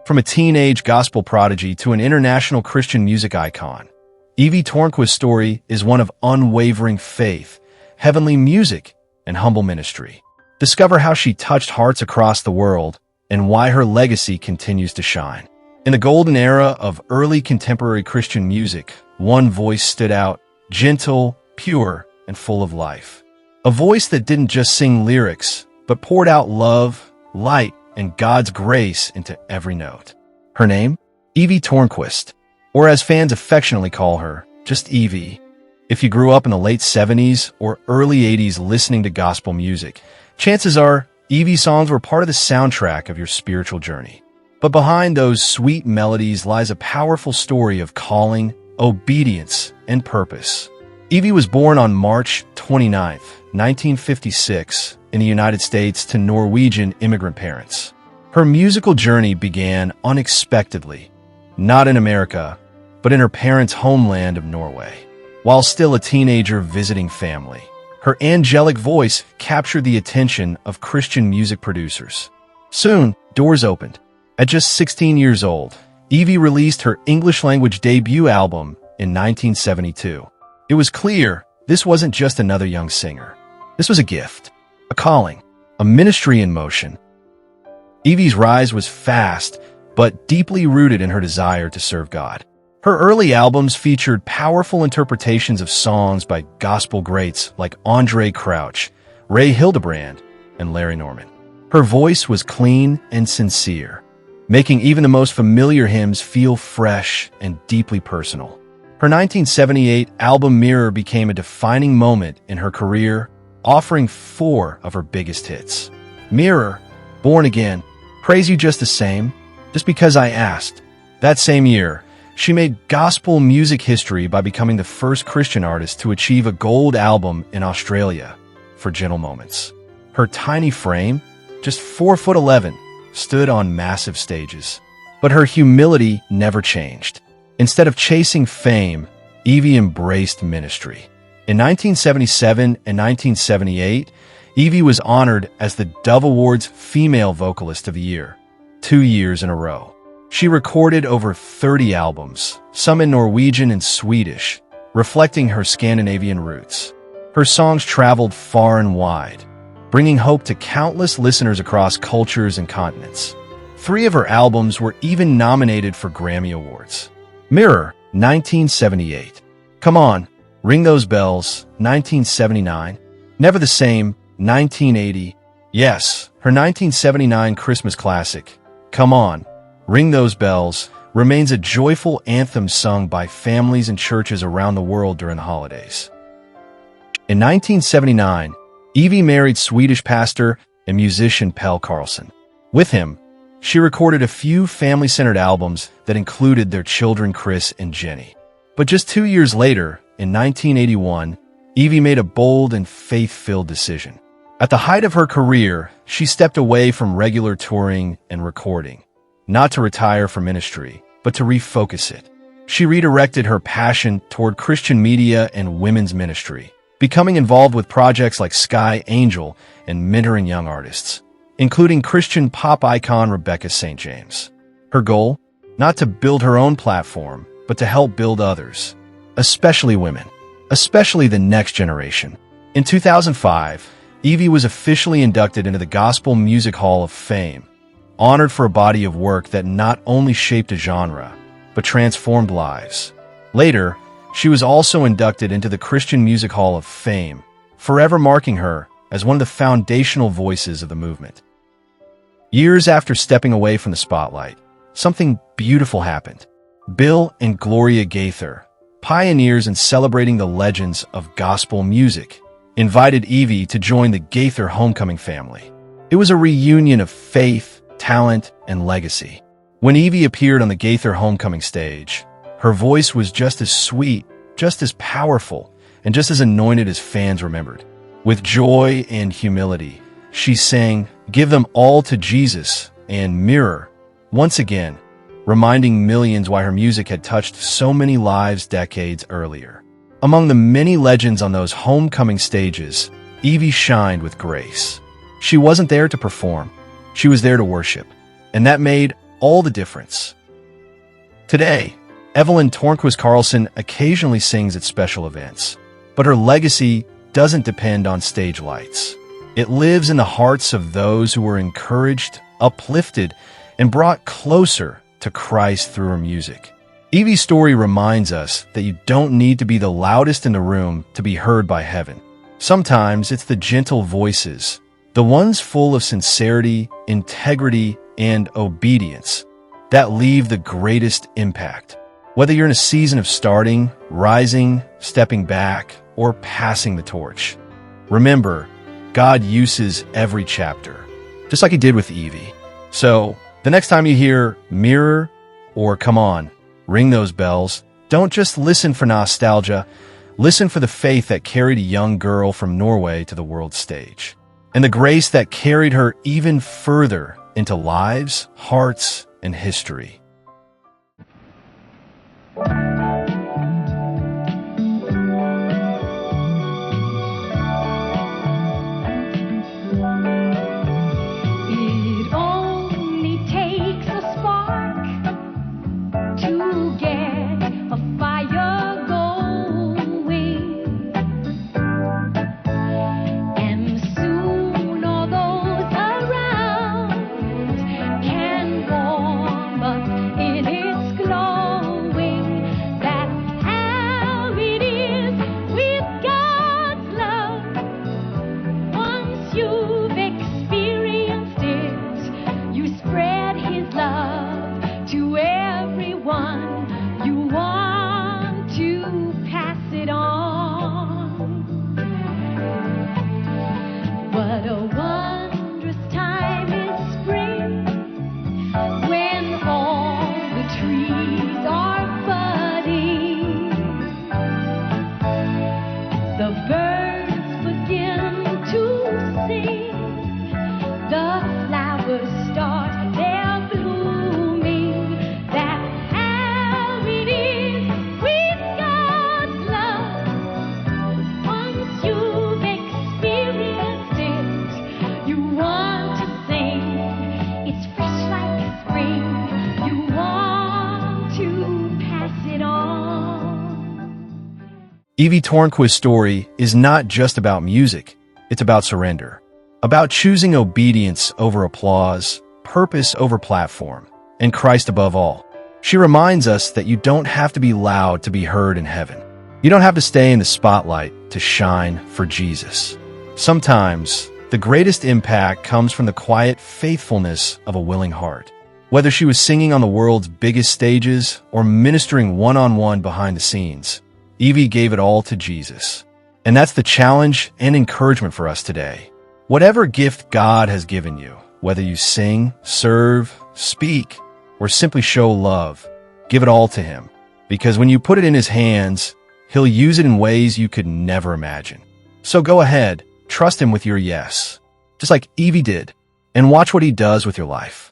From a teenage gospel prodigy to an international Christian music icon, Evie Tornquist's story is one of unwavering faith, heavenly music, and humble ministry. Discover how she touched hearts across the world and why her legacy continues to shine. In the golden era of early contemporary Christian music, one voice stood out, gentle, pure, and full of life. A voice that didn't just sing lyrics, but poured out love, light, and God's grace into every note. Her name? Evie Tornquist, or as fans affectionately call her, just Evie. If you grew up in the late 70s or early 80s listening to gospel music, chances are Evie songs were part of the soundtrack of your spiritual journey. But behind those sweet melodies lies a powerful story of calling, obedience, and purpose. Evie was born on March 29, 1956, in the United States to Norwegian immigrant parents. Her musical journey began unexpectedly, not in America, but in her parents' homeland of Norway. While still a teenager visiting family, her angelic voice captured the attention of Christian music producers. Soon, doors opened. At just 16 years old, Evie released her English-language debut album in 1972. It was clear this wasn't just another young singer. This was a gift, a calling, a ministry in motion. Evie's rise was fast, but deeply rooted in her desire to serve God. Her early albums featured powerful interpretations of songs by gospel greats like Andre Crouch, Ray Hildebrand, and Larry Norman. Her voice was clean and sincere, making even the most familiar hymns feel fresh and deeply personal. Her 1978 album Mirror became a defining moment in her career, offering 4 of her biggest hits. Mirror, Born Again, Praise You Just the Same, Just Because I Asked. That same year, she made gospel music history by becoming the first Christian artist to achieve a gold album in Australia for Gentle Moments. Her tiny frame, just 4'11", stood on massive stages. But her humility never changed. Instead of chasing fame, Evie embraced ministry. In 1977 and 1978, Evie was honored as the Dove Awards Female Vocalist of the Year, 2 years in a row. She recorded over 30 albums, some in Norwegian and Swedish, reflecting her Scandinavian roots. Her songs traveled far and wide, bringing hope to countless listeners across cultures and continents. 3 of her albums were even nominated for Grammy Awards. Mirror, 1978. Come On, Ring Those Bells, 1979. Never the Same, 1980. Yes, her 1979 Christmas classic, Come On, Ring Those Bells, remains a joyful anthem sung by families and churches around the world during the holidays. In 1979, Evie married Swedish pastor and musician Pelle Carlson. With him, she recorded a few family-centered albums that included their children Chris and Jenny. But just 2 years later, in 1981, Evie made a bold and faith-filled decision. At the height of her career, she stepped away from regular touring and recording, not to retire from ministry, but to refocus it. She redirected her passion toward Christian media and women's ministry, becoming involved with projects like Sky Angel and mentoring young artists, including Christian pop icon Rebecca St. James. Her goal? Not to build her own platform, but to help build others, especially women, especially the next generation. In 2005, Evie was officially inducted into the Gospel Music Hall of Fame, honored for a body of work that not only shaped a genre, but transformed lives. Later, she was also inducted into the Christian Music Hall of Fame, forever marking her as one of the foundational voices of the movement. Years after stepping away from the spotlight, something beautiful happened. Bill and Gloria Gaither, pioneers in celebrating the legends of gospel music, invited Evie to join the Gaither Homecoming family. It was a reunion of faith, talent, and legacy. When Evie appeared on the Gaither Homecoming stage, her voice was just as sweet, just as powerful, and just as anointed as fans remembered. With joy and humility, she sang, "Give Them All to Jesus," and "Mirror," once again, reminding millions why her music had touched so many lives decades earlier. Among the many legends on those homecoming stages, Evie shined with grace. She wasn't there to perform. She was there to worship. And that made all the difference. Today, Evie Tornquist Carlson occasionally sings at special events, but her legacy doesn't depend on stage lights. It lives in the hearts of those who were encouraged, uplifted, and brought closer to Christ through her music. Evie's story reminds us that you don't need to be the loudest in the room to be heard by heaven. Sometimes it's the gentle voices, the ones full of sincerity, integrity, and obedience, that leave the greatest impact. Whether you're in a season of starting, rising, stepping back, or passing the torch, remember, God uses every chapter, just like he did with Evie. So, the next time you hear Mirror or Come On, ring those bells. Don't just listen for nostalgia. Listen for the faith that carried a young girl from Norway to the world stage, and the grace that carried her even further into lives, hearts, and history. It only takes a spark to get a fire going, and soon all those around can warm up in its glowing. That's how it is with God's love. Once you've experienced it, you spread his love to everyone. You want to pass it on. What a wondrous time is spring, when all the trees are budding. The birds begin to sing, the flowers start their blooming. That's how it is with God's love. Once you've experienced it, you want to sing. It's fresh like spring. You want to pass it on. Evie Tornquist's story is not just about music. It's about surrender, about choosing obedience over applause, purpose over platform, and Christ above all. She reminds us that you don't have to be loud to be heard in heaven. You don't have to stay in the spotlight to shine for Jesus. Sometimes, the greatest impact comes from the quiet faithfulness of a willing heart. Whether she was singing on the world's biggest stages or ministering one-on-one behind the scenes, Evie gave it all to Jesus. And that's the challenge and encouragement for us today. Whatever gift God has given you, whether you sing, serve, speak, or simply show love, give it all to him. Because when you put it in his hands, he'll use it in ways you could never imagine. So go ahead, trust him with your yes, just like Evie did, and watch what he does with your life.